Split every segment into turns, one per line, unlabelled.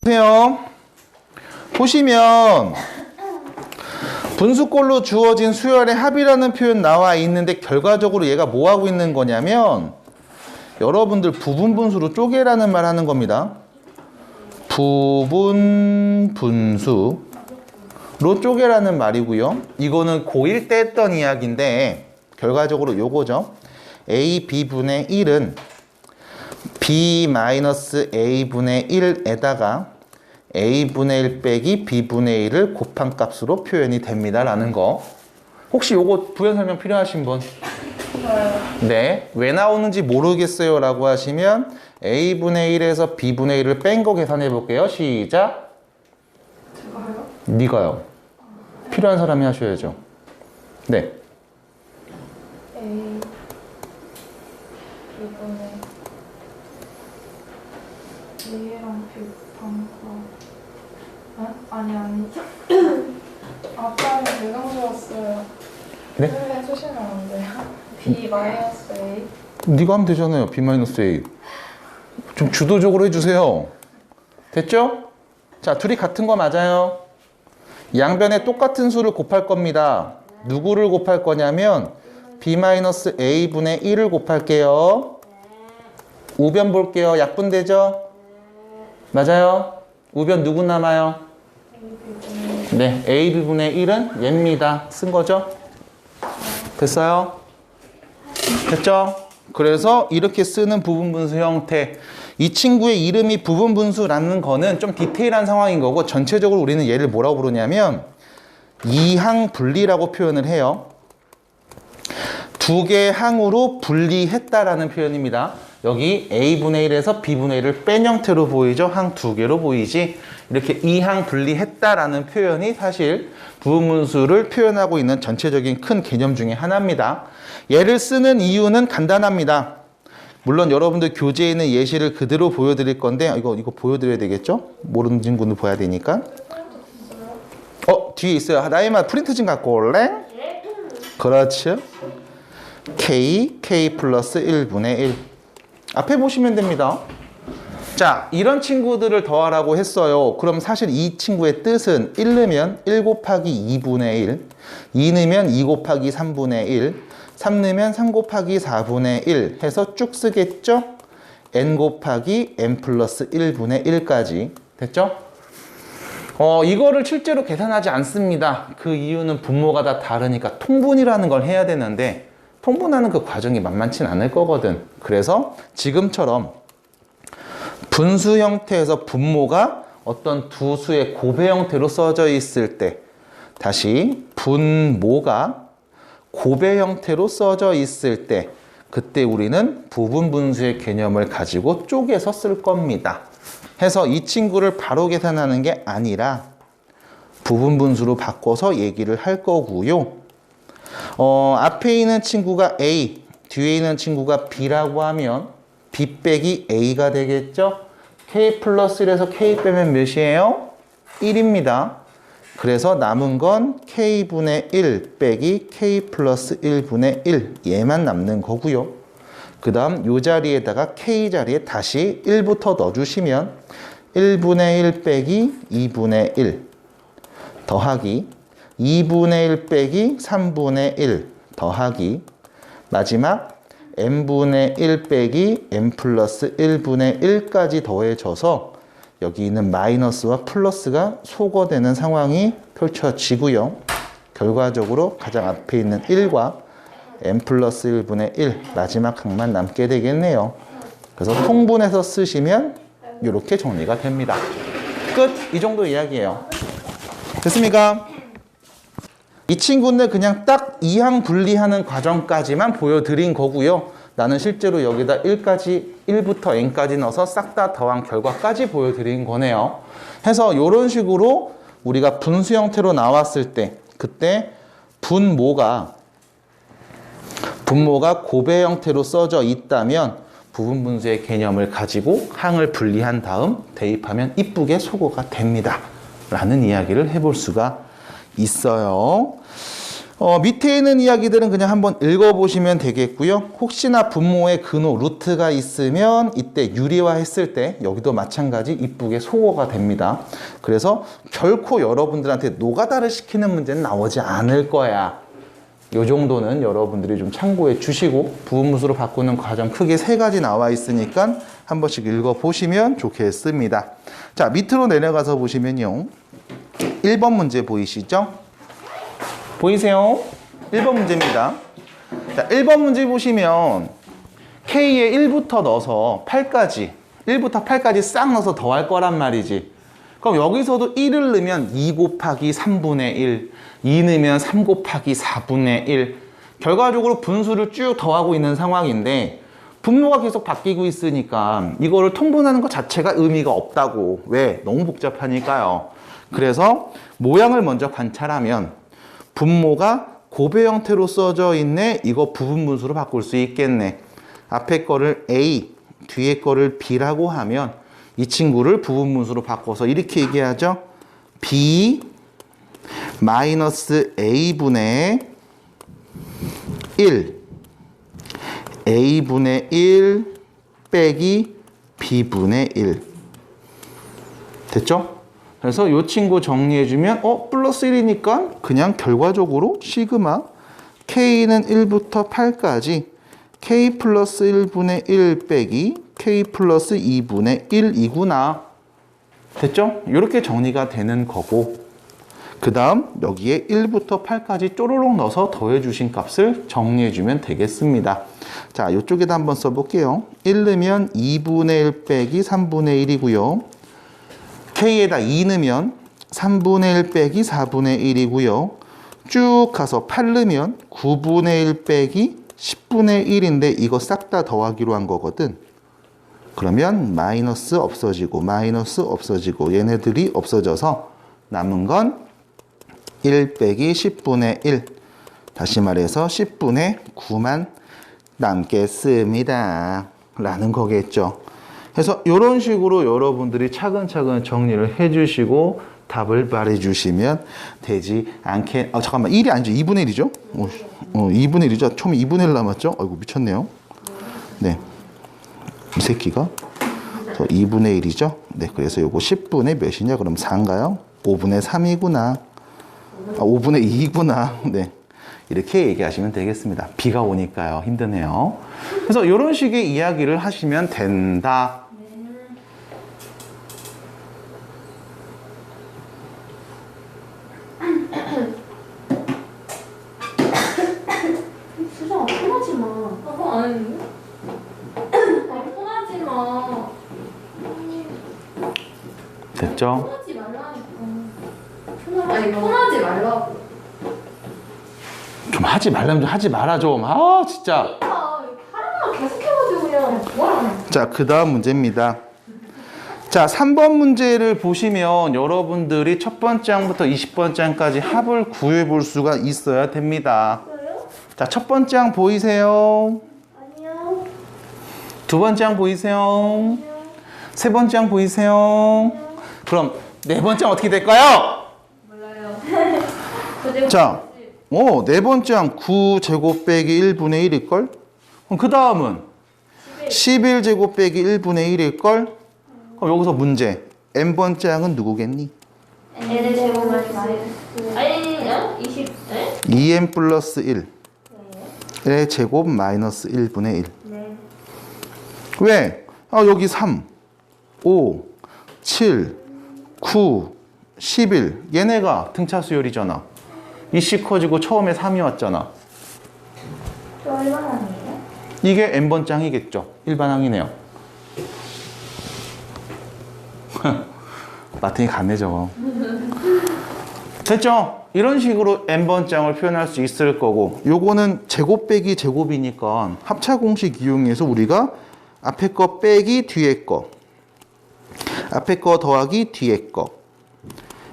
보세요. 보시면 분수꼴로 주어진 수열의 합이라는 표현 나와 있는데 결과적으로 얘가 뭐 하고 있는 거냐면 여러분들 부분 분수로 쪼개라는 말 하는 겁니다. 부분 분수로 쪼개라는 말이고요. 이거는 고1 때 했던 이야기인데 결과적으로 요거죠. a b분의 1은 b-a분의 1에다가 a분의 1 빼기 b분의 1을 곱한 값으로 표현이 됩니다 라는 거. 혹시 요거 부연 설명 필요하신 분? 네. 왜 나오는지 모르겠어요 라고 하시면 a분의 1에서 b분의 1을 뺀 거 계산해 볼게요. 시작.
제가요?
네가요. 필요한 사람이 하셔야죠. 네.
A 이번에 A랑 B 방과 아니 아빠는 대강 좋았어요.
네?
해주시면 안 돼요? B 마이너스 A
네가 하면 되잖아요. b-a. 좀 주도적으로 해주세요. 됐죠? 자, 둘이 같은 거 맞아요. 양변에 똑같은 수를 곱할 겁니다. 누구를 곱할 거냐면 b-a분의 1을 곱할게요. 우변 볼게요. 약분되죠? 맞아요? 우변 누구 남아요? 네, ab분의 1은 얘입니다. 쓴 거죠? 됐어요? 됐죠? 그래서 이렇게 쓰는 부분분수 형태. 이 친구의 이름이 부분분수라는 거는 좀 디테일한 상황인 거고 전체적으로 우리는 얘를 뭐라고 부르냐면 이항분리라고 표현을 해요. 두 개의 항으로 분리했다라는 표현입니다. 여기 a분의 1에서 b분의 1을 뺀 형태로 보이죠? 항 두 개로 보이지? 이렇게 이항 분리했다라는 표현이 사실 부분분수를 표현하고 있는 전체적인 큰 개념 중에 하나입니다. 얘를 쓰는 이유는 간단합니다. 물론 여러분들 교재에 있는 예시를 그대로 보여드릴 건데 이거 보여드려야 되겠죠? 모르는 친구는 봐야 되니까. 뒤에 있어요. 나이만 프린트 좀 갖고 올래? 그렇죠. k 플러스 1분의 1 앞에 보시면 됩니다. 자, 이런 친구들을 더하라고 했어요. 그럼 사실 이 친구의 뜻은 1 넣으면 1 곱하기 2분의 1, 2 넣으면 2 곱하기 3분의 1, 3 넣으면 3 곱하기 4분의 1 해서 쭉 쓰겠죠? n 곱하기 n 플러스 1분의 1까지. 됐죠? 이거를 실제로 계산하지 않습니다. 그 이유는 분모가 다 다르니까 통분이라는 걸 해야 되는데 통분하는 그 과정이 만만치는 않을 거거든. 그래서 지금처럼 분수 형태에서 분모가 어떤 두 수의 곱의 형태로 써져 있을 때 다시 분모가 곱의 형태로 써져 있을 때 그때 우리는 부분분수의 개념을 가지고 쪼개서 쓸 겁니다. 해서 이 친구를 바로 계산하는 게 아니라 부분분수로 바꿔서 얘기를 할 거고요. 앞에 있는 친구가 A, 뒤에 있는 친구가 B라고 하면 B 빼기 A가 되겠죠? K 플러스 1에서 K 빼면 몇이에요? 1입니다. 그래서 남은 건 K분의 1 빼기 K 플러스 1분의 1 얘만 남는 거고요. 그 다음 이 자리에다가 K 자리에 다시 1부터 넣어주시면 1분의 1 빼기 2분의 1 더하기 2분의 1 빼기 3분의 1 더하기 마지막 n분의 1 빼기 n 플러스 1분의 1까지 더해져서 여기 있는 마이너스와 플러스가 소거되는 상황이 펼쳐지고요. 결과적으로 가장 앞에 있는 1과 n 플러스 1분의 1 마지막 항만 남게 되겠네요. 그래서 통분해서 쓰시면 이렇게 정리가 됩니다. 끝! 이 정도 이야기예요. 됐습니까? 이 친구는 그냥 딱 이항 분리하는 과정까지만 보여드린 거고요. 나는 실제로 여기다 1부터 n까지 넣어서 싹 다 더한 결과까지 보여드린 거네요. 해서 이런 식으로 우리가 분수 형태로 나왔을 때 그때 분모가 곱의 형태로 써져 있다면 부분분수의 개념을 가지고 항을 분리한 다음 대입하면 이쁘게 소거가 됩니다. 라는 이야기를 해볼 수가 있어요. 밑에 있는 이야기들은 그냥 한번 읽어보시면 되겠고요. 혹시나 분모의 근호 루트가 있으면 이때 유리화했을 때 여기도 마찬가지 이쁘게 소거가 됩니다. 그래서 결코 여러분들한테 노가다를 시키는 문제는 나오지 않을 거야. 이 정도는 여러분들이 좀 참고해 주시고 부분무수로 바꾸는 과정 크게 3가지 나와 있으니까 한 번씩 읽어보시면 좋겠습니다. 자, 밑으로 내려가서 보시면요. 1번 문제 보이시죠? 보이세요? 1번 문제입니다. 자, 1번 문제 보시면 K에 1부터 넣어서 8까지 1부터 8까지 싹 넣어서 더할 거란 말이지. 그럼 여기서도 1을 넣으면 2 곱하기 3분의 1, 2 넣으면 3 곱하기 4분의 1. 결과적으로 분수를 쭉 더하고 있는 상황인데 분모가 계속 바뀌고 있으니까 이거를 통분하는 것 자체가 의미가 없다고. 왜? 너무 복잡하니까요. 그래서 모양을 먼저 관찰하면 분모가 곱의 형태로 써져 있네. 이거 부분분수로 바꿀 수 있겠네. 앞에 거를 A, 뒤에 거를 B라고 하면 이 친구를 부분분수로 바꿔서 이렇게 얘기하죠. B 마이너스 A분의 1 A분의 1 빼기 B분의 1 됐죠? 그래서 이 친구 정리해주면 플러스 1이니까 그냥 결과적으로 시그마 K는 1부터 8까지 K 플러스 1분의 1 빼기 K 플러스 2분의 1이구나. 됐죠? 이렇게 정리가 되는 거고 그 다음 여기에 1부터 8까지 쪼로록 넣어서 더해주신 값을 정리해주면 되겠습니다. 자, 이쪽에다 한번 써볼게요. 1 넣으면 2분의 1 빼기 3분의 1이고요. K에다 2 넣으면 3분의 1 빼기 4분의 1이고요. 쭉 가서 8 넣으면 9분의 1 빼기 10분의 1인데 이거 싹 다 더하기로 한 거거든. 그러면 마이너스 없어지고 마이너스 없어지고 얘네들이 없어져서 남은 건 1 빼기 10분의 1. 다시 말해서 10분의 9만 남겠습니다. 라는 거겠죠. 그래서 이런 식으로 여러분들이 차근차근 정리를 해주시고 답을 말해주시면 되지 않겠... 잠깐만 1이 아니죠. 2분의 1이죠. 2분의 1이죠. 처음에 2분의 1 남았죠. 아이고 미쳤네요. 네, 이 새끼가 2분의 1이죠. 네, 그래서 요거 10분의 몇이냐? 그럼 4인가요? 5분의 3이구나. 5분의 2이구나. 네, 이렇게 얘기하시면 되겠습니다. 비가 오니까요. 힘드네요. 그래서 이런 식의 이야기를 하시면 된다.
수정아, 편하지 마. 그거 아닌데? 아니, 편하지 마.
됐죠?
편하지 말라니까. 아니, 편하지 말라고.
좀 하지 말라면 좀 하지 마라 좀. 아 진짜.
하루만 계속 해가지고 그냥 뭐하냐.
자, 그 다음 문제입니다. 자, 3번 문제를 보시면 여러분들이 첫 번째 항부터 20번째 항까지 합을 구해 볼 수가 있어야 됩니다. 자, 첫 번째 항 보이세요?
아니요.
두 번째 항 보이세요? 세 번째 항 보이세요? 그럼 네 번째 항 어떻게 될까요?
몰라요.
자, 네 번째 항 9제곱 빼기 1분의 1일걸? 그럼 그 다음은 11제곱 빼기 1분의 1일걸? 그럼 여기서 문제. n번째 항은 누구겠니?
n의 제곱 마이너스. 아니요? 20. 네?
2n 플러스 1의 제곱 마이너스 1분의 1.
네.
왜? 여기 3, 5, 7, 9, 11. 얘네가 등차 수열이잖아. 이씨 커지고 처음에 3이 왔잖아.
저 일반항이에요?
이게 n번째 항이겠죠. 일반항이네요. 마틴이 갔네 저거. 됐죠? 이런 식으로 n번째 항을 표현할 수 있을 거고 요거는 제곱 빼기 제곱이니까 합차 공식 이용해서 우리가 앞에 거 빼기 뒤에 거 앞에 거 더하기 뒤에 거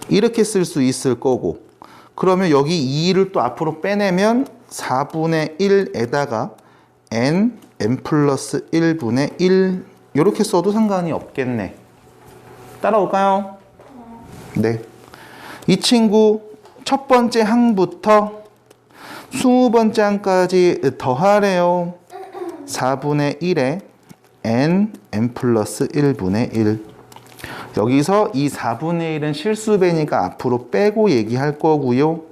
이렇게 쓸 수 있을 거고 그러면 여기 2를 또 앞으로 빼내면 4분의 1에다가 n 플러스 1분의 1 이렇게 써도 상관이 없겠네. 따라올까요? 네. 이 친구 첫 번째 항부터 20번째까지 더하래요. 4분의 1에 n 플러스 1분의 1. 여기서 이 4분의 1은 실수배니까 앞으로 빼고 얘기할 거고요.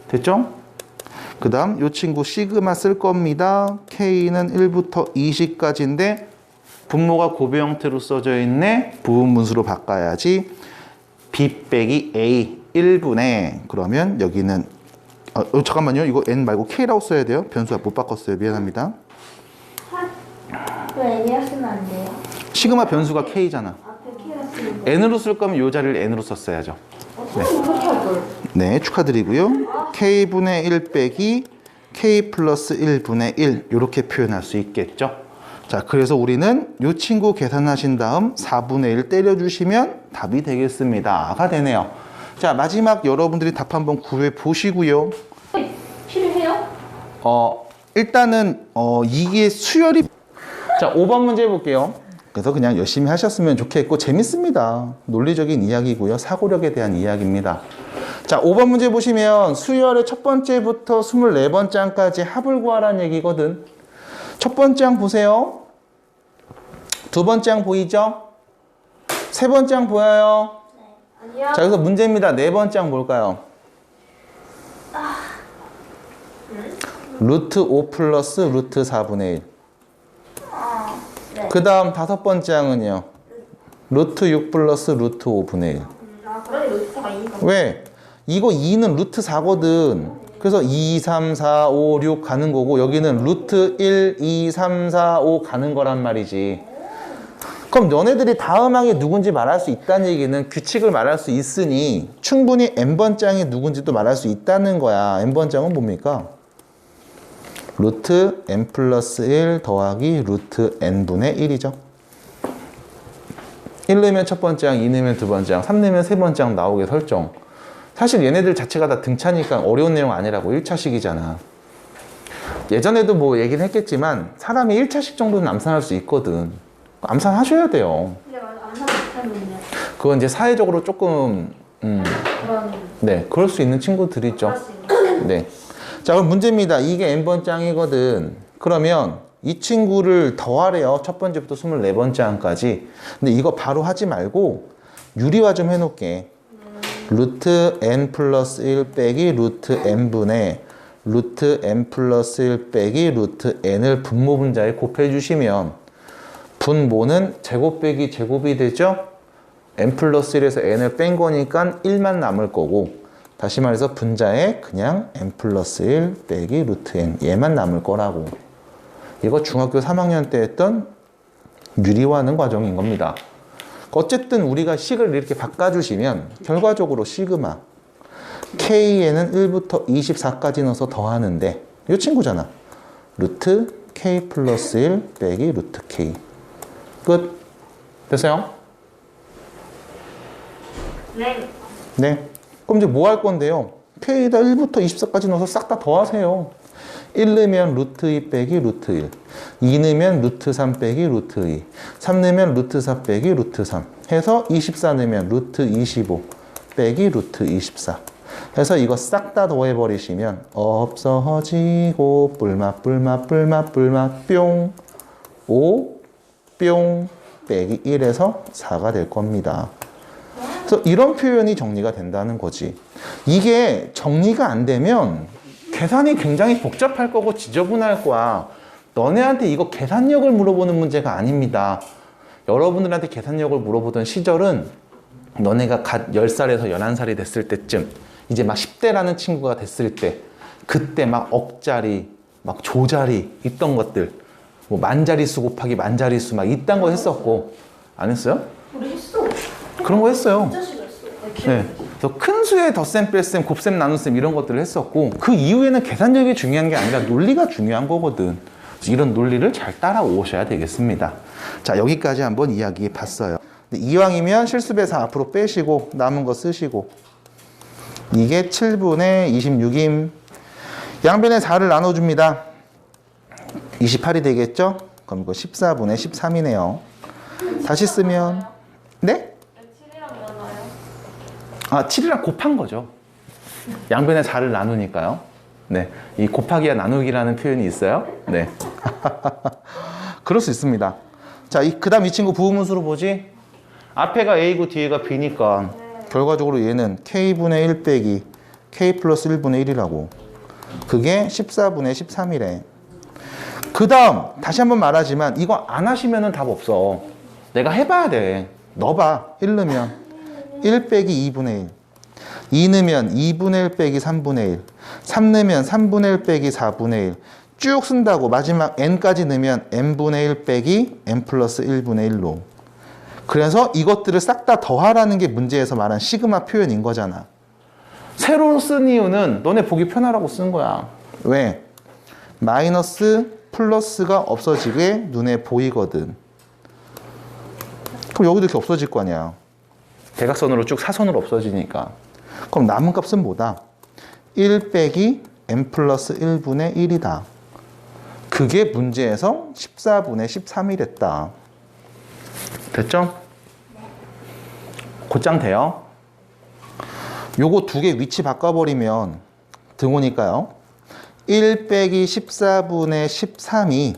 됐죠? 그 다음 이 친구 시그마 쓸 겁니다. K는 1부터 20까지인데 분모가 곱의 형태로 써져 있네. 부분분수로 바꿔야지. B 빼기 A 1분의 그러면 여기는 잠깐만요. 이거 N 말고 K라고 써야 돼요. 변수가 못 바꿨어요. 미안합니다.
왜 N이라 쓰면 안 돼요?
시그마 변수가 K잖아.
앞에 K라 쓰면
N으로 쓸 거면 이 자리를 N으로 썼어야죠.
어차피 그렇게 할걸.
네, 축하드리고요. K분의 1 빼기 K 플러스 1분의 1 이렇게 표현할 수 있겠죠. 자, 그래서 우리는 이 친구 계산하신 다음 4분의 1 때려주시면 답이 되겠습니다. 가 되네요. 자, 마지막 여러분들이 답 한번 구해 보시고요.
필요해요?
일단은 이게 수열이 자, 5번 문제 해볼게요. 그래서 그냥 열심히 하셨으면 좋겠고 재밌습니다. 논리적인 이야기고요. 사고력에 대한 이야기입니다. 자, 5번 문제 보시면 수열의 첫 번째부터 24번째 항까지 합을 구하라는 얘기거든. 첫 번째 항 보세요. 두 번째 항 보이죠? 세 번째 항 보여요?
아니요.
자, 여기서 문제입니다. 네 번째 항 뭘까요? 루트 5 플러스 루트 4분의 1.
네.
그 다음 다섯 번째 항은요. 루트 6 플러스 루트 5분의 1.
그러니 루트가 2가.
왜? 이거 2는 루트 4거든. 그래서 2, 3, 4, 5, 6 가는 거고 여기는 루트 1, 2, 3, 4, 5 가는 거란 말이지. 그럼 너네들이 다음 항이 누군지 말할 수 있다는 얘기는 규칙을 말할 수 있으니 충분히 n번째 항이 누군지도 말할 수 있다는 거야. n번째 항은 뭡니까? 루트 n 플러스 1 더하기 루트 n분의 1이죠. 1 넣으면 첫 번째 항, 2 넣으면 두 번째 항, 3 넣으면 세 번째 항 나오게 설정. 사실 얘네들 자체가 다 등차니까 어려운 내용 아니라고. 1차식이잖아. 예전에도 뭐 얘기는 했겠지만 사람이 1차식 정도는 암산할 수 있거든. 암산하셔야 돼요.
근데 암산 못하면요.
그건 이제 사회적으로 조금
그런
네, 그럴 수 있는 친구들이 있죠.
그럴 수 있는.
네. 자, 그럼 문제입니다. 이게 n번째 항이거든. 그러면 이 친구를 더하래요. 첫 번째부터 24번째 항까지. 근데 이거 바로 하지 말고 유리화 좀 해놓을게. 루트 n 플러스 1 빼기 루트 n분의 루트 n 플러스 1 빼기 루트 n을 분모 분자에 곱해주시면 분모는 제곱 빼기 제곱이 되죠? n 플러스 1에서 n을 뺀 거니까 1만 남을 거고 다시 말해서 분자에 그냥 n 플러스 1 빼기 루트 n 얘만 남을 거라고. 이거 중학교 3학년 때 했던 유리화하는 과정인 겁니다. 어쨌든 우리가 식을 이렇게 바꿔주시면 결과적으로 시그마 k에는 1부터 24까지 넣어서 더하는데 이 친구잖아. 루트 k 플러스 1 빼기 루트 k 끝. 됐어요?
네.
네. 그럼 이제 뭐 할 건데요? k에다 1부터 24까지 넣어서 싹 다 더하세요. 1 넣으면 루트 2 빼기 루트 1, 2 넣으면 루트 3 빼기 루트 2, 3 넣으면 루트 4 빼기 루트 3 해서 24 넣으면 루트 25 빼기 루트 24 해서 이거 싹 다 더해버리시면 없어지고 뿔맛 뿔맛 뿔맛 뿔맛 뿅 5 뿅 빼기 1에서 4가 될 겁니다. 그래서 이런 표현이 정리가 된다는 거지. 이게 정리가 안 되면 계산이 굉장히 복잡할 거고 지저분할 거야. 너네한테 이거 계산력을 물어보는 문제가 아닙니다. 여러분들한테 계산력을 물어보던 시절은 너네가 갓 10살에서 11살이 됐을 때쯤 이제 막 10대라는 친구가 됐을 때 그때 막 억자리, 막 조자리 있던 것들 뭐 만자리수 곱하기 만자리수 막 이딴 거 했었고 안 했어요?
우리 했어.
그런 거 했어요.
진짜 싫었어.
네. 그래서 큰 수의 덧셈, 뺄셈, 곱셈, 나눗셈 이런 것들을 했었고 그 이후에는 계산력이 중요한 게 아니라 논리가 중요한 거거든. 그래서 이런 논리를 잘 따라오셔야 되겠습니다. 자, 여기까지 한번 이야기 봤어요. 이왕이면 실수배상 앞으로 빼시고 남은 거 쓰시고 이게 7분의 26임. 양변에 4를 나눠줍니다. 28이 되겠죠? 그럼 이거 14분의 13이네요. 다시 쓰면 네?
7이랑 나눠요.
아, 7이랑 곱한 거죠. 양변에 4를 나누니까요. 네, 이 곱하기와 나누기라는 표현이 있어요. 네, 그럴 수 있습니다. 자, 그다음 이 친구 부분수로 보지. 앞에가 A고 뒤에가 B니까 결과적으로 얘는 K분의 1 빼기 K 플러스 1분의 1이라고. 그게 14분의 13이래. 그 다음 다시 한번 말하지만 이거 안 하시면 답 없어. 내가 해봐야 돼. 넣어봐. 1 넣으면 1 빼기 2분의 1, 2 넣으면 2분의 1 빼기 3분의 1, 3 넣으면 3분의 1 빼기 4분의 1 쭉 쓴다고. 마지막 n까지 넣으면 n분의 1 빼기 n 플러스 1분의 1로. 그래서 이것들을 싹 다 더하라는 게 문제에서 말한 시그마 표현인 거잖아. 세로 쓴 이유는 너네 보기 편하라고 쓴 거야. 왜? 마이너스 플러스가 없어지게 눈에 보이거든. 그럼 여기도 이렇게 없어질 거 아니야. 대각선으로 쭉 사선으로 없어지니까. 그럼 남은 값은 뭐다? 1 빼기 n 플러스 1분의 1이다. 그게 문제에서 14분의 13이랬다. 됐죠? 곧장 돼요. 요거 두 개 위치 바꿔버리면 등호니까요. 1 빼기 14분의 13이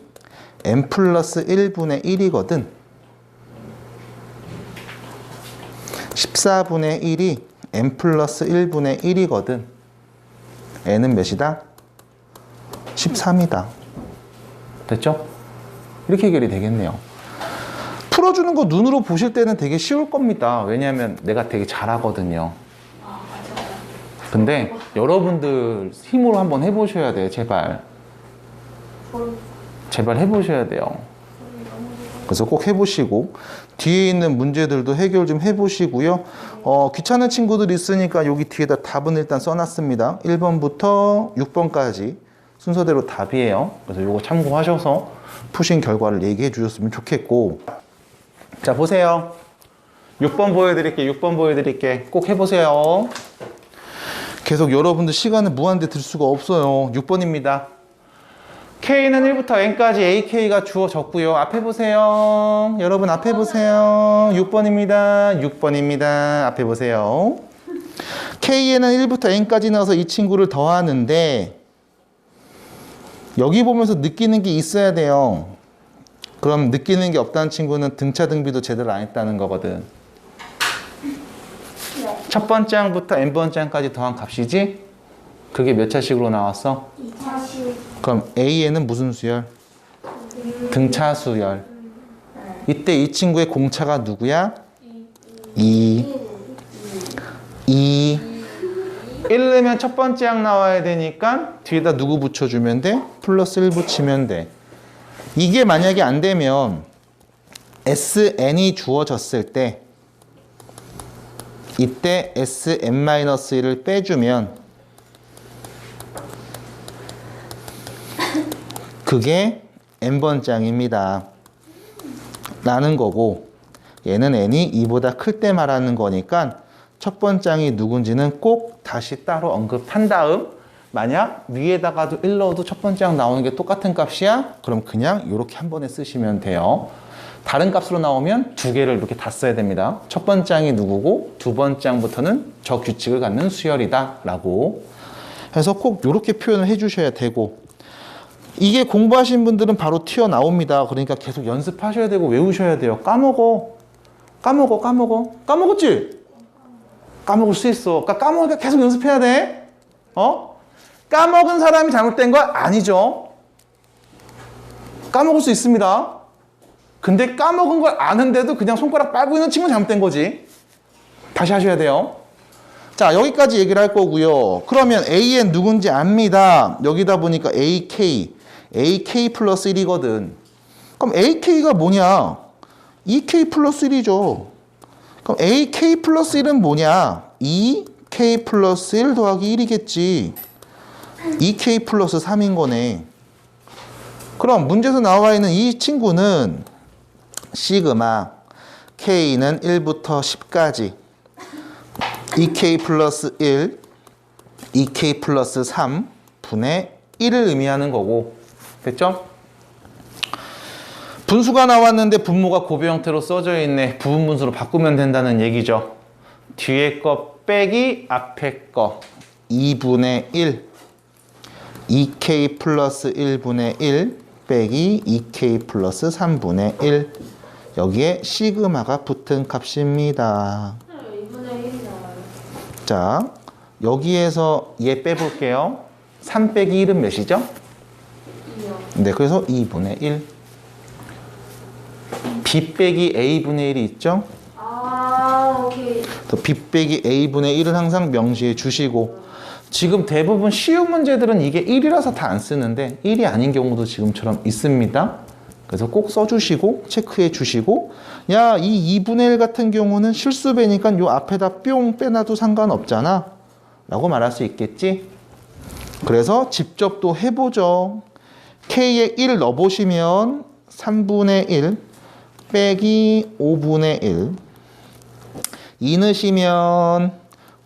n 플러스 1분의 1이거든. 14분의 1이 n 플러스 1분의 1이거든. n은 몇이다? 13이다. 됐죠? 이렇게 해결이 되겠네요. 풀어주는 거 눈으로 보실 때는 되게 쉬울 겁니다. 왜냐하면 내가 되게 잘하거든요. 근데 여러분들 힘으로 한번 해보셔야 돼요. 제발. 제발 해보셔야 돼요. 그래서 꼭 해보시고 뒤에 있는 문제들도 해결 좀 해보시고요. 귀찮은 친구들 있으니까 여기 뒤에다 답은 일단 써놨습니다. 1번부터 6번까지 순서대로 답이에요. 그래서 이거 참고하셔서 푸신 결과를 얘기해 주셨으면 좋겠고. 자, 보세요. 6번 보여드릴게. 6번 보여드릴게. 꼭 해보세요. 계속 여러분들 시간을 무한대 들 수가 없어요. 6번입니다. K는 1부터 N까지 AK가 주어졌고요. 앞에 보세요. 여러분 앞에 보세요. 6번입니다. 6번입니다. 앞에 보세요. K에는 1부터 N까지 넣어서 이 친구를 더하는데 여기 보면서 느끼는 게 있어야 돼요. 그럼 느끼는 게 없다는 친구는 등차 등비도 제대로 안 했다는 거거든. 첫 번째 항부터 n번째 항까지 더한 값이지? 그게 몇 차식으로 나왔어?
2차식.
그럼 A에는 무슨 수열? 등차 수열. 이때 이 친구의 공차가 누구야? 2. 2. 1 넣으면 첫 번째 항 나와야 되니까 뒤에다 누구 붙여주면 돼? 플러스 1 붙이면 돼. 이게 만약에 안 되면 SN이 주어졌을 때 이때 SN-1을 빼주면 그게 n번장입니다. 라는 거고 얘는 n이 2보다 클 때 말하는 거니까 첫 번장이 누군지는 꼭 다시 따로 언급한 다음 만약 위에다가도 1 넣어도 첫 번장 나오는 게 똑같은 값이야? 그럼 그냥 이렇게 한 번에 쓰시면 돼요. 다른 값으로 나오면 두 개를 이렇게 다 써야 됩니다. 첫 번장이 누구고 두 번장부터는 저 규칙을 갖는 수열이다 라고 해서 꼭 이렇게 표현을 해주셔야 되고 이게 공부하신 분들은 바로 튀어나옵니다. 그러니까 계속 연습하셔야 되고 외우셔야 돼요. 까먹었지? 까먹을 수 있어. 까먹으니까 계속 연습해야 돼. 까먹은 사람이 잘못된 거 아니죠. 까먹을 수 있습니다. 근데 까먹은 걸 아는데도 그냥 손가락 빨고 있는 친구는 잘못된 거지. 다시 하셔야 돼요. 자, 여기까지 얘기를 할 거고요. 그러면 AN 누군지 압니다. 여기다 보니까 AK 플러스 1이거든. 그럼 AK가 뭐냐? EK 플러스 1이죠. 그럼 AK 플러스 1은 뭐냐? 2K 플러스 1 더하기 1이겠지. 2K 플러스 3인 거네. 그럼 문제에서 나와 있는 이 친구는 시그마 K는 1부터 10까지 2K 플러스 1, 2K 플러스 3 분의 1을 의미하는 거고 됐죠? 분수가 나왔는데 분모가 곱의 형태로 써져 있네. 부분분수로 바꾸면 된다는 얘기죠. 뒤에 거 빼기 앞에 거 2분의 1 2k 플러스 1분의 1 빼기 2k 플러스 3분의 1. 여기에 시그마가 붙은 값입니다.
2분의 1이 나와요.
자, 여기에서 얘 빼볼게요. 3 빼기 1은 몇이죠?
2요.
네, 그래서 2분의 1. b 빼기 a분의 1이 있죠?
아, 오케이.
또 b 빼기 a분의 1은 항상 명시해 주시고, 지금 대부분 쉬운 문제들은 이게 1이라서 다 안 쓰는데 1이 아닌 경우도 지금처럼 있습니다. 그래서 꼭 써주시고 체크해 주시고, 야, 이 2분의 1 같은 경우는 실수배니까 요 앞에다 뿅 빼놔도 상관없잖아 라고 말할 수 있겠지. 그래서 직접 또 해보죠. k에 1 넣어보시면 3분의 1 빼기 5분의 1, 2 넣으시면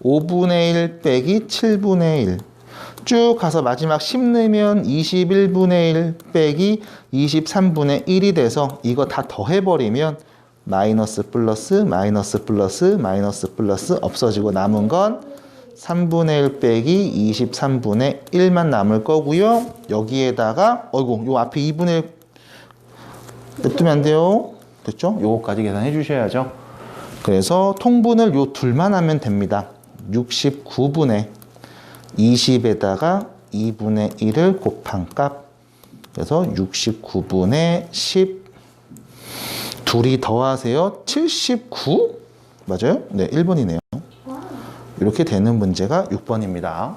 5분의 1 빼기 7분의 1, 쭉 가서 마지막 10 넣으면 21분의 1 빼기 23분의 1이 돼서 이거 다 더해버리면 마이너스 플러스 마이너스 플러스 마이너스 플러스 없어지고 남은 건 3분의 1 빼기 23분의 1만 남을 거고요. 여기에다가 어이구, 요 앞에 2분의 1 냅두면 안 돼요. 됐죠? 요거까지 계산해 주셔야죠. 그래서 통분을 요 둘만 하면 됩니다. 69분의 20에다가 2분의 1을 곱한 값. 그래서 69분의 10. 둘이 더하세요. 79? 맞아요? 네, 1번이네요. 이렇게 되는 문제가 6번입니다.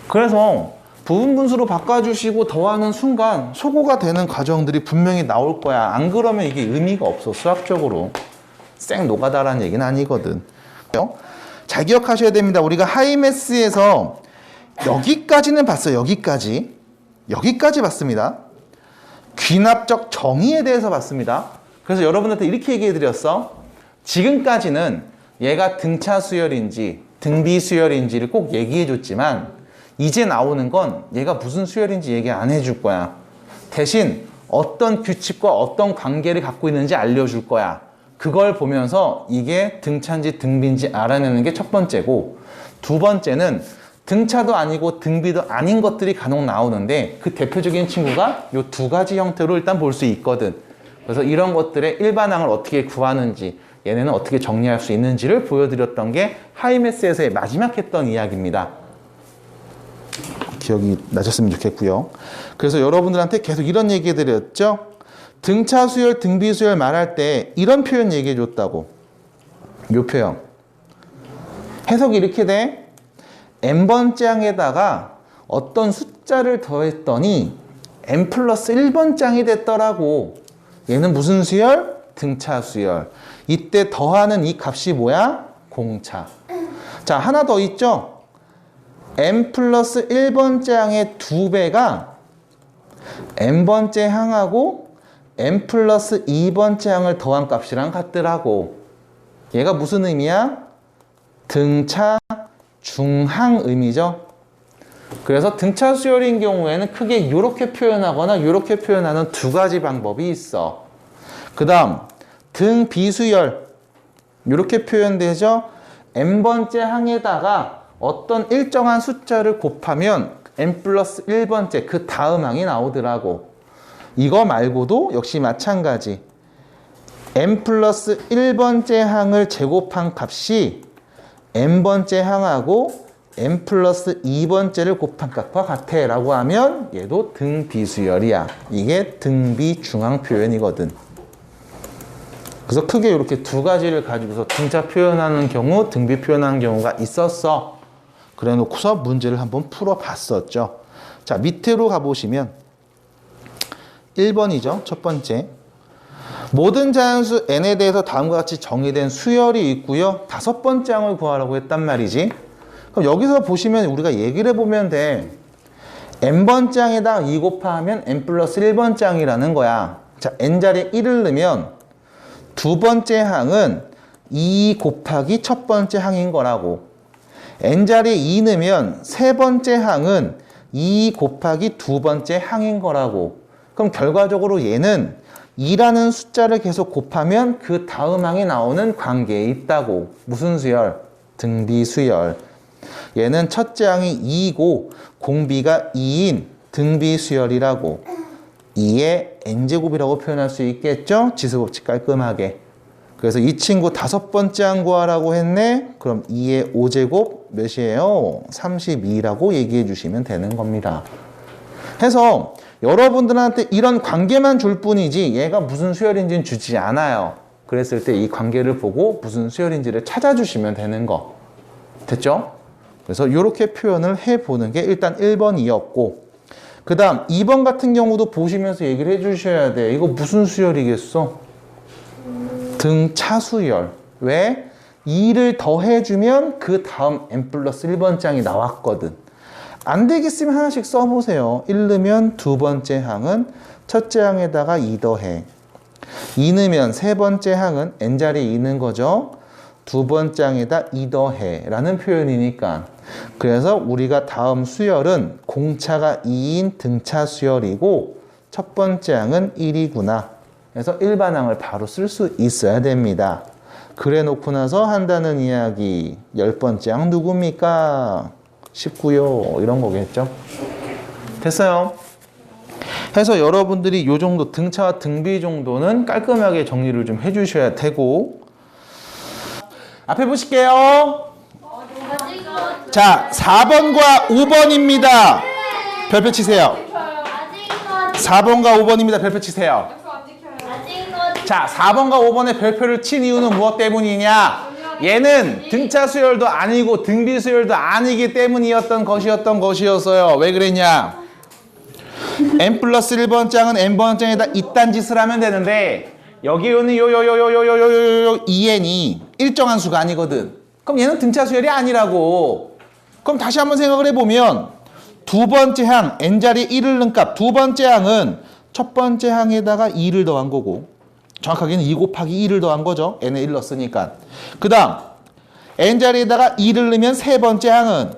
그래서 부분 분수로 바꿔주시고 더하는 순간 소거가 되는 과정들이 분명히 나올 거야. 안 그러면 이게 의미가 없어. 수학적으로 쌩 노가다라는 얘기는 아니거든. 잘 기억하셔야 됩니다. 우리가 하이매스에서 여기까지는 봤어요. 여기까지 봤습니다. 귀납적 정의에 대해서 봤습니다. 그래서 여러분한테 이렇게 얘기해 드렸어. 지금까지는 얘가 등차 수열인지 등비 수열인지를 꼭 얘기해 줬지만 이제 나오는 건 얘가 무슨 수열인지 얘기 안 해줄 거야. 대신 어떤 규칙과 어떤 관계를 갖고 있는지 알려줄 거야. 그걸 보면서 이게 등차인지 등비인지 알아내는 게 첫 번째고, 두 번째는 등차도 아니고 등비도 아닌 것들이 간혹 나오는데 그 대표적인 친구가 이 두 가지 형태로 일단 볼 수 있거든. 그래서 이런 것들의 일반항을 어떻게 구하는지, 얘네는 어떻게 정리할 수 있는지를 보여드렸던 게 하이매스에서의 마지막 했던 이야기입니다. 기억이 나셨으면 좋겠고요. 그래서 여러분들한테 계속 이런 얘기 해드렸죠. 등차 수열, 등비 수열 말할 때 이런 표현 얘기해 줬다고. 요 표현. 해석이 이렇게 돼. n번째 항에다가 어떤 숫자를 더했더니 n 플러스 1번째 항이 됐더라고. 얘는 무슨 수열? 등차 수열. 이때 더하는 이 값이 뭐야? 공차. 자, 하나 더 있죠? n 플러스 1번째 항의 2배가 n번째 항하고 n 플러스 2번째 항을 더한 값이랑 같더라고. 얘가 무슨 의미야? 등차 중항 의미죠. 그래서 등차 수열인 경우에는 크게 이렇게 표현하거나 이렇게 표현하는 두 가지 방법이 있어. 그 다음 등비수열 이렇게 표현되죠. n번째 항에다가 어떤 일정한 숫자를 곱하면 n 플러스 1번째 그 다음 항이 나오더라고. 이거 말고도 역시 마찬가지. n 플러스 1번째 항을 제곱한 값이 n번째 항하고 n 플러스 2번째를 곱한 값과 같아 라고 하면 얘도 등비수열이야. 이게 등비중항 표현이거든. 그래서 크게 이렇게 두 가지를 가지고서 등차 표현하는 경우, 등비 표현하는 경우가 있었어. 그래 놓고서 문제를 한번 풀어봤었죠. 자, 밑으로 가보시면 1번이죠. 첫 번째. 모든 자연수 n에 대해서 다음과 같이 정의된 수열이 있고요. 다섯 번째 항을 구하라고 했단 말이지. 그럼 여기서 보시면 우리가 얘기를 해보면 돼. n번째 항에다가 2 곱하면 n 플러스 1번째 항이라는 거야. 자, n자리에 1을 넣으면 두 번째 항은 2 곱하기 첫 번째 항인 거라고. n자리에 2 넣으면 세 번째 항은 2 곱하기 두 번째 항인 거라고. 그럼 결과적으로 얘는 2라는 숫자를 계속 곱하면 그 다음 항에 나오는 관계에 있다고. 무슨 수열? 등비수열. 얘는 첫째 항이 2이고 공비가 2인 등비 수열이라고 2의 n제곱이라고 표현할 수 있겠죠? 지수법칙 깔끔하게. 그래서 이 친구 다섯 번째 항 구하라고 했네? 그럼 2의 5제곱 몇이에요? 32라고 얘기해 주시면 되는 겁니다. 해서 여러분들한테 이런 관계만 줄 뿐이지 얘가 무슨 수열인지는 주지 않아요. 그랬을 때 이 관계를 보고 무슨 수열인지를 찾아주시면 되는 거. 됐죠? 그래서 이렇게 표현을 해보는 게 일단 1번이었고 그 다음 2번 같은 경우도 보시면서 얘기를 해주셔야 돼. 이거 무슨 수열이겠어? 등차 수열. 왜? 2를 더해주면 그 다음 n 플러스 1번 장이 나왔거든. 안 되겠으면 하나씩 써보세요. 1 넣으면 두 번째 항은 첫째 항에다가 2 더해. 2 넣으면 세 번째 항은 n자리에 2 넣은 거죠. 두 번째 항에다 2 더해 라는 표현이니까. 그래서 우리가 다음 수열은 공차가 2인 등차 수열이고 첫 번째 항은 1이구나. 그래서 일반항을 바로 쓸 수 있어야 됩니다. 그래 놓고 나서 한다는 이야기 10번째 항 누굽니까? 19요. 이런 거겠죠. 됐어요? 해서 여러분들이 요 정도 등차와 등비 정도는 깔끔하게 정리를 좀 해주셔야 되고 앞에 보실게요. 자, 4번과 5번입니다. 별표 치세요. 4번과 5번입니다. 별표 치세요. 자, 4번과 5번의 별표를 친 이유는 무엇 때문이냐? 얘는 등차 수열도 아니고 등비 수열도 아니기 때문이었던 것이었어요. 왜 그랬냐? n 플러스 1번 장은 n번 장에다 이딴 짓을 하면 되는데 여기 오는 요 2n이 일정한 수가 아니거든. 그럼 얘는 등차 수열이 아니라고. 그럼 다시 한번 생각을 해보면 두 번째 항 n자리에 1을 넣은 값 두 번째 항은 첫 번째 항에다가 2를 더한 거고 정확하게는 2 곱하기 2를 더한 거죠. n에 1 넣었으니까. 그 다음 n자리에다가 2를 넣으면 세 번째 항은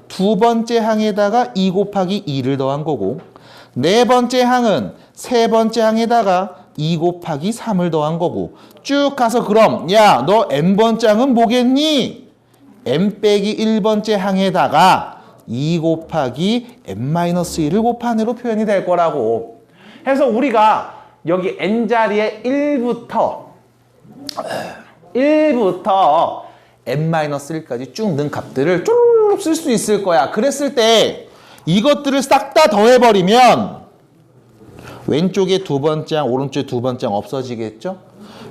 두 번째 항에다가 2 곱하기 2를 더한 거고 네 번째 항은 세 번째 항에다가 2 곱하기 3을 더한 거고 쭉 가서 그럼 야 너 n번째 항은 뭐겠니? n 빼기 1번째 항에다가 2 곱하기 n-1을 곱한 애로 표현이 될 거라고. 해서 우리가 여기 n자리에 1부터 n-1까지 쭉 넣은 값들을 쭈르륵 쓸 수 있을 거야. 그랬을 때 이것들을 싹 다 더해버리면 왼쪽에 두 번째 항, 오른쪽에 두 번째 항 없어지겠죠?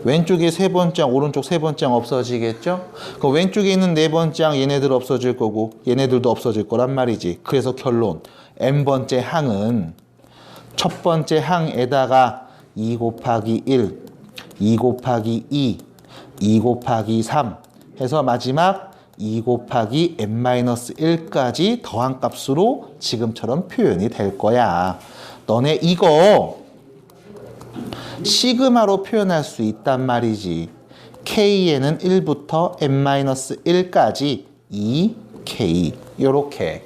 왼쪽에 세 번째 항, 오른쪽 세 번째 항 없어지겠죠? 그 왼쪽에 있는 네 번째 항 얘네들 없어질 거고 얘네들도 없어질 거란 말이지. 그래서 결론 n번째 항은 첫 번째 항에다가 2 곱하기 1, 2 곱하기 2, 2 곱하기 3 해서 마지막 2 곱하기 n-1까지 더한 값으로 지금처럼 표현이 될 거야. 너네 이거 시그마로 표현할 수 있단 말이지. K에는 1부터 n-1까지 2K 요렇게.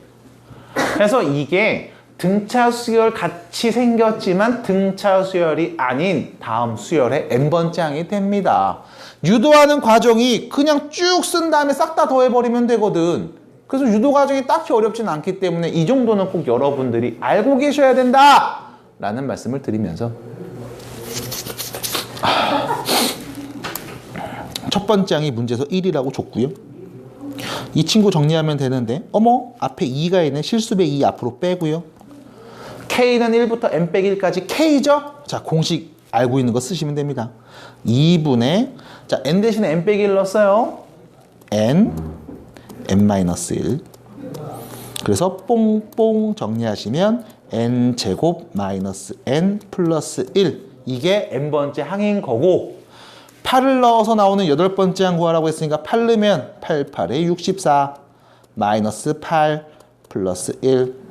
그래서 이게 등차 수열 같이 생겼지만 등차 수열이 아닌 다음 수열의 n번째 항이 됩니다. 유도하는 과정이 그냥 쭉 쓴 다음에 싹 다 더해버리면 되거든. 그래서 유도 과정이 딱히 어렵진 않기 때문에 이 정도는 꼭 여러분들이 알고 계셔야 된다! 라는 말씀을 드리면서 첫 번째 항이 문제에서 1이라고 줬고요. 이 친구 정리하면 되는데 어머 앞에 2가 있네. 실수배 2 앞으로 빼고요. K는 1부터 n 빼기 1까지 K죠? 자, 공식 알고 있는 거 쓰시면 됩니다. 2분의 자, n 대신에 n 빼기 1 넣었어요. n-1 그래서 뽕뽕 정리하시면 n제곱 마이너스 n 플러스 1 이게 n번째 항인 거고 8을 넣어서 나오는 8번째 항 구하라고 했으니까 8 넣으면 8, 8에 64 마이너스 8 플러스 1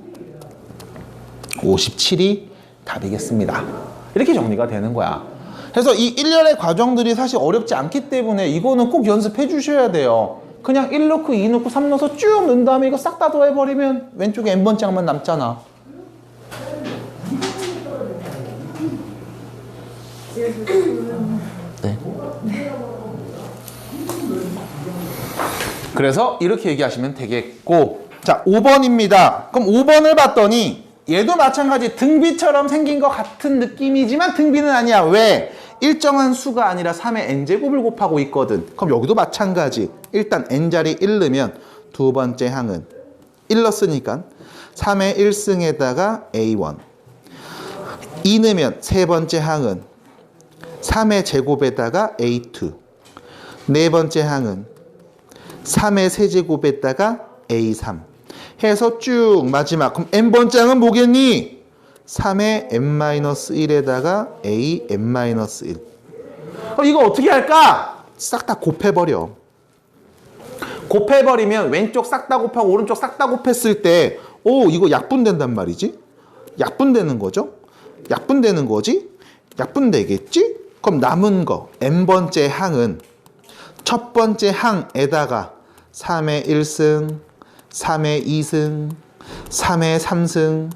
57이 답이겠습니다. 이렇게 정리가 되는 거야. 그래서 이 일련의 과정들이 사실 어렵지 않기 때문에 이거는 꼭 연습해 주셔야 돼요. 그냥 1 넣고 2 넣고 3 넣어서 쭉 넣은 다음에 이거 싹 다 더해버리면 왼쪽에 n번째 항만 남잖아. 네. 그래서 이렇게 얘기하시면 되겠고, 자, 5번입니다. 그럼 5번을 봤더니 얘도 마찬가지 등비처럼 생긴 것 같은 느낌이지만 등비는 아니야. 왜? 일정한 수가 아니라 3의 n제곱을 곱하고 있거든. 그럼 여기도 마찬가지. 일단 n자리 1 넣으면 두 번째 항은 1 넣었으니까 3의 1승에다가 a1. 2 넣으면 세 번째 항은 3의 제곱에다가 a2. 네 번째 항은 3의 세제곱에다가 a3. 해서 쭉 마지막. 그럼 n번째 항은 뭐겠니? 3의 n-1에다가 a-n-1. 이거 어떻게 할까? 싹 다 곱해버려. 곱해버리면 왼쪽 싹 다 곱하고 오른쪽 싹 다 곱했을 때, 오, 이거 약분된단 말이지? 약분되는 거죠? 약분되는 거지? 약분되겠지? 그럼 남은 거, n번째 항은 첫 번째 항에다가 3의 1승, 3의 2승, 3의 3승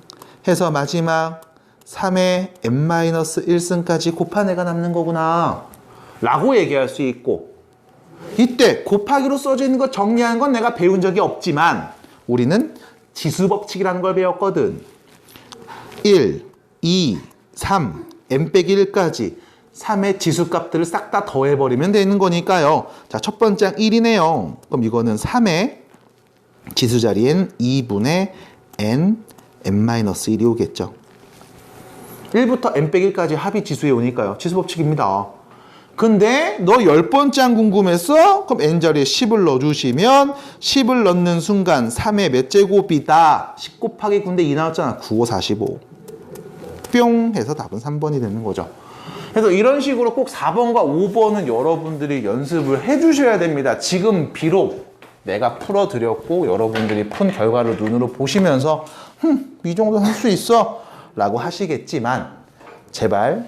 해서 마지막 3의 n-1승까지 곱한 애가 남는 거구나 라고 얘기할 수 있고, 이때 곱하기로 써져 있는 거 정리하는 건 내가 배운 적이 없지만 우리는 지수법칙이라는 걸 배웠거든. 1, 2, 3, n-1까지 3의 지수값들을 싹 다 더해버리면 되는 거니까요. 자, 첫 번째 항 1이네요. 그럼 이거는 3의 지수 자리엔 2분의 n-1이 오겠죠. 1부터 n-1까지 합이 지수에 오니까요. 지수법칙입니다. 근데 너 10번째 항 궁금했어? 그럼 n자리에 10을 넣어주시면 10을 넣는 순간 3의 몇 제곱이다? 10 곱하기 9인데 2 나왔잖아. 9, 5, 45. 뿅 해서 답은 3번이 되는 거죠. 그래서 이런 식으로 꼭 4번과 5번은 여러분들이 연습을 해주셔야 됩니다. 지금 비록 내가 풀어드렸고 여러분들이 푼 결과를 눈으로 보시면서 이 정도는 할 수 있어 라고 하시겠지만 제발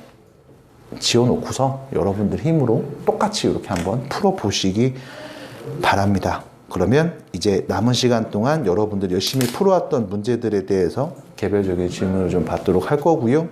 지어놓고서 여러분들 힘으로 똑같이 이렇게 한번 풀어보시기 바랍니다. 그러면 이제 남은 시간 동안 여러분들이 열심히 풀어왔던 문제들에 대해서 개별적인 질문을 좀 받도록 할 거고요.